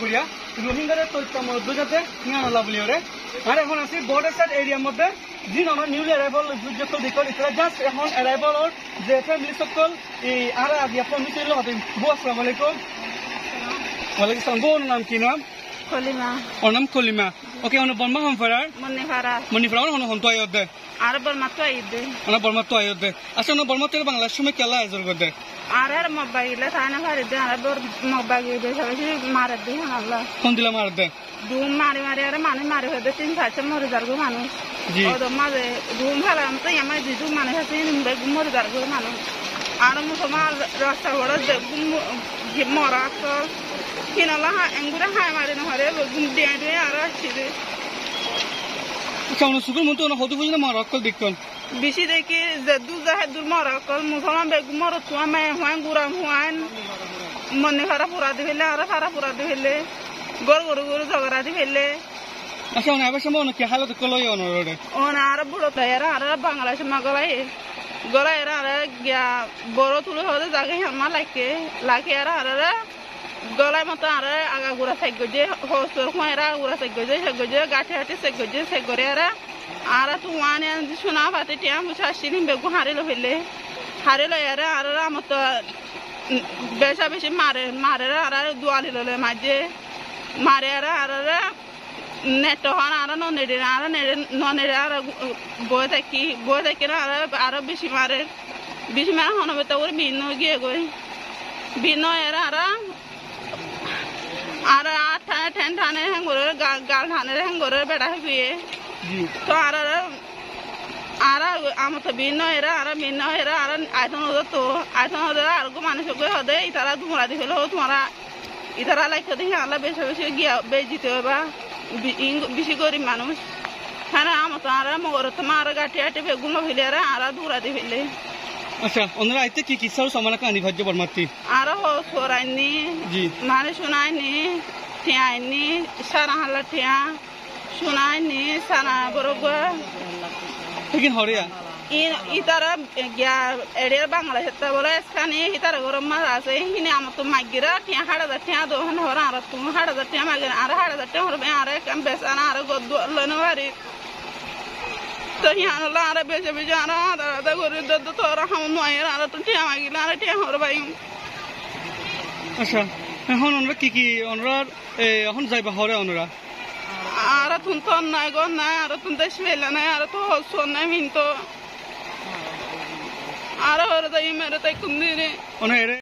করিয়া রোহিঙ্গাদের তথ্য মধ্য যাতে নিয়ে বলি ওরে আর এখন আছি বর্ডার সাইড এরিয়ার মধ্যে যিন আমার নিউলি অ্যারাইভাল যুদ্ধ দিকল এটা জাস্ট এখন অ্যারাইভালর যে ফ্যামিলি সকল এই আর আদিয়া ফ্যামিলি হতে বউ আসসালামু আলাইকুম ওয়ালাইকুম আসসালাম বউর নাম কি নাম Kolima. ওর নাম কলিমা ওকে অন বর্মা হম ফারার মনি ফারার অন হম তো আয়োদে আর বর্মা তো আইদে অন বর্মা তো আয়োদে আসলে অন বর্মা তেল বাংলাদেশ সময় কেলা আয়োজন করতে আর মোবাইলে থানা ফারিদে আর বর মোবাইলে সবাই মারে দে আল্লাহ কোন দিলা মার দে দুম মারি মারি আর মানে মারি হদে তিন চারটা মরে যারগো মানুষ জি ও মাঝে দুম ফেলাম তো আমার দিদু মানে আছে মরে যারগো মানুষ আর মুসলমান রাস্তা বড় মরা তো কিনালা এঙ্গুরা হাই মারি না হরে দিয়ে দিয়ে আর আসছে কারণ সুকুর মতো না হতে বুঝনা মার অকল দেখতন বেশি দেখি যে দু জাহে দূর মরা অকল মুসলমান বেগু মর তো আমি হয় গুরাম হুয়ান মনে ফারা পুরা দিলে আর ফারা পুরা দিলে গড় গড় গড় ঝগড়া দিলে আচ্ছা না আবার সময় কি হালত কলই অনরে ও না আর বুড়ো তাইরা আর বাংলাদেশ মাগলাই গলাই আর গিয়া বড় তুলে হতে জাগে হামা লাগে আর গলায় মতো আর আগা গুড়া সাইড গজে হসর খুঁড়া গুড়া সাইড গজে সে গজে গাঠে হাঁটে সে গজে সে গড়ে আর তো ওয়ানে শোনা পাতে টিয়া মুছা আসছিলি বেগু হারিলো আর আমার তো বেশা বেশি মারে আর দুয়ালি ললে মাঝে মারে আর নেট হন আর নেড়ে আর বই থাকি না আর বেশি মারে হনবে তো ওর ভিন্ন গিয়ে গই ভিন্ন আর ঠেন ঠানে হ্যাঙ্গরের গাল ঠানের হ্যাঙ্গরের বেড়া হয়ে তো আর আমার তো ভিন্ন আর আয়তন হতো তো আয়তন হতে আর মানুষ হদে ইতারা ধুমরা দি হলো তোমারা ইতারা লাইকে দেখি আল্লাহ বেশি বেশি গিয়া বেজিতে বা বেশি গরিব মানুষ হ্যাঁ আমার তো আর মগর তো আর গাঠি আটে বেগুন হইলে আর ধুরা দি হইলে আচ্ছা ওনারা আইতে কি কিসার সমানা কানি ভাজ্য বর্মাতি আর সরাইনি মানে শোনায়নি ঠিয়াইনি সারা হাল্লা ঠিয়া শোনায়নি সারা বরগ ঠিকিন হরিয়া ইতারা গিয়া এড়িয়ার বাংলাদেশ বলে এসখানি ইতারা গরম মাছ আছে হিনে আমার তো মাগিরা ঠিয়া 8,000 ঠিয়া দোহন হর আর তুমি 8,000 ঠিয়া মাগিরা আর 8,000 ঠিয়া হরবে আর বেসানা আর গদ লনে বাড়ি তো হিয়ানো আর বেশি বেশি আর আদা করে দদ তো রাহাম নয়ের আর তো ঠিয়া মাগিলা আর ঠিয়া হরবাই আচ্ছা এখন ওনরা কি ওনরা এখন যাইবা হরে ওনরা আর তুন তো নাই গো নাই আর তুন দেশ মেলা নাই আর তো হসন নাই মিন তো আর হরে যাই মেরে তাই কুন্দিরে ওনে